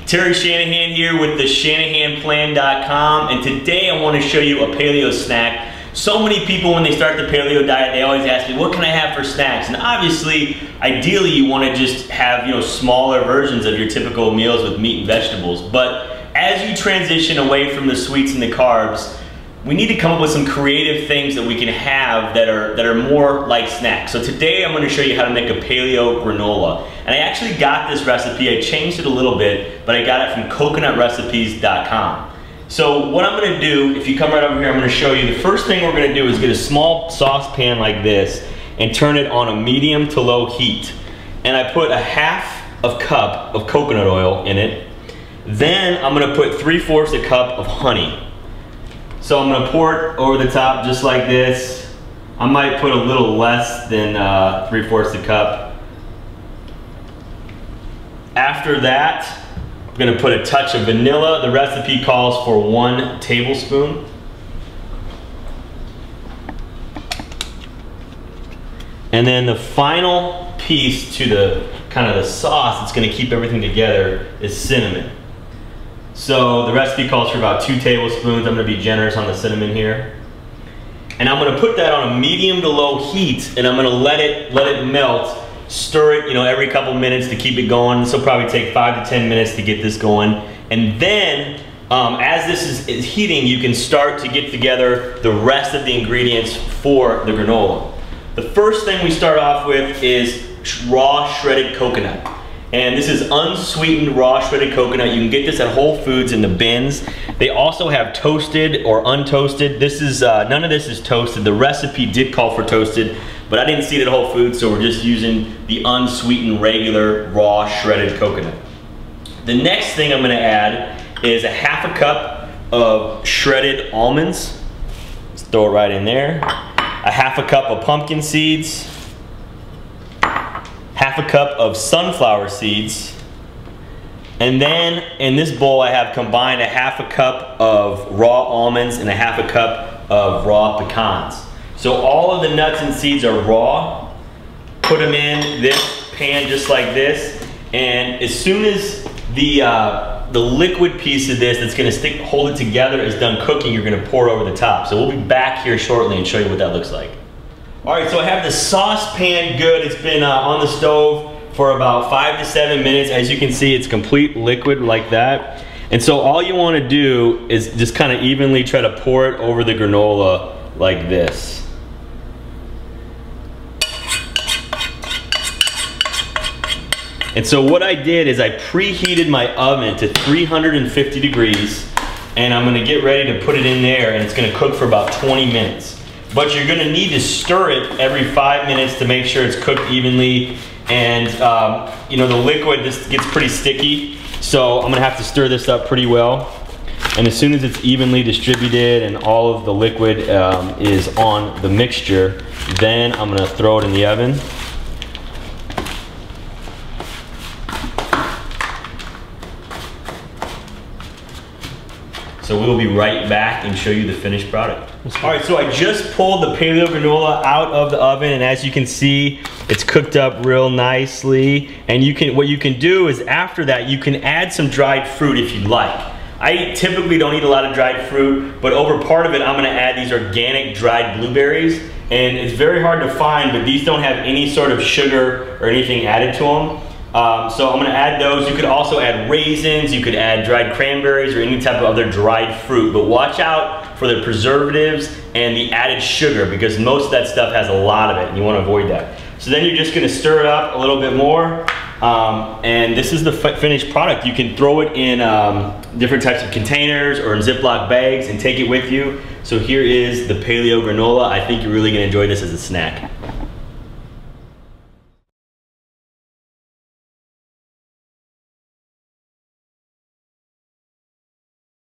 Terry Shanahan here with the ShanahanPlan.com, and today I want to show you a paleo snack. So many people, when they start the paleo diet, they always ask me, what can I have for snacks? And obviously, ideally you want to just have, smaller versions of your typical meals with meat and vegetables. But as you transition away from the sweets and the carbs, we need to come up with some creative things that we can have that are more like snacks. So today I'm going to show you how to make a paleo granola. And I actually got this recipe, I changed it a little bit, but I got it from coconutrecipes.com. So what I'm going to do, if you come right over here, I'm going to show you, the first thing we're going to do is get a small saucepan like this and turn it on a medium to low heat. And I put a ½ cup of coconut oil in it. Then I'm going to put 3/4 cup of honey. So I'm gonna pour it over the top just like this. I might put a little less than 3/4 cup. After that, I'm gonna put a touch of vanilla. The recipe calls for 1 tablespoon. And then the final piece to the kind of the sauce that's gonna keep everything together is cinnamon. So the recipe calls for about 2 tablespoons. I'm gonna be generous on the cinnamon here. And I'm gonna put that on a medium to low heat, and I'm gonna let it melt. Stir it, every couple minutes to keep it going. This will probably take 5 to 10 minutes to get this going. And then, as this is heating, you can start to get together the rest of the ingredients for the granola. The first thing we start off with is raw shredded coconut. And this is unsweetened raw shredded coconut. You can get this at Whole Foods in the bins. They also have toasted or untoasted. This is none of this is toasted. The recipe did call for toasted, but I didn't see it at Whole Foods, so we're just using the unsweetened regular raw shredded coconut. The next thing I'm gonna add is a ½ cup of shredded almonds. Let's throw it right in there. A ½ cup of pumpkin seeds. ½ cup of sunflower seeds, and then in this bowl I have combined a ½ cup of raw almonds and a ½ cup of raw pecans. So all of the nuts and seeds are raw. Put them in this pan just like this, and as soon as the liquid piece of this that's going to hold it together is done cooking, you're going to pour it over the top. So we'll be back here shortly and show you what that looks like. All right, so I have the saucepan good. It's been on the stove for about 5 to 7 minutes. As you can see, it's complete liquid like that. And so all you want to do is just kind of evenly try to pour it over the granola like this. And so what I did is I preheated my oven to 350 degrees, and I'm going to get ready to put it in there, and it's going to cook for about 20 minutes. But you're gonna need to stir it every 5 minutes to make sure it's cooked evenly. And the liquid, this gets pretty sticky, so I'm gonna have to stir this up pretty well. And as soon as it's evenly distributed and all of the liquid is on the mixture, then I'm gonna throw it in the oven. So we'll be right back and show you the finished product. All right, so I just pulled the paleo granola out of the oven, and as you can see, it's cooked up real nicely. And what you can do is after that, you can add some dried fruit if you'd like. I typically don't eat a lot of dried fruit, but over part of it, I'm gonna add these organic dried blueberries. And it's very hard to find, but these don't have any sort of sugar or anything added to them. So I'm gonna add those. You could also add raisins, you could add dried cranberries or any type of other dried fruit, but watch out for the preservatives and the added sugar because most of that stuff has a lot of it and you wanna avoid that. So then you're just gonna stir it up a little bit more, and this is the finished product. You can throw it in different types of containers or in Ziploc bags and take it with you. So here is the paleo granola. I think you're really gonna enjoy this as a snack.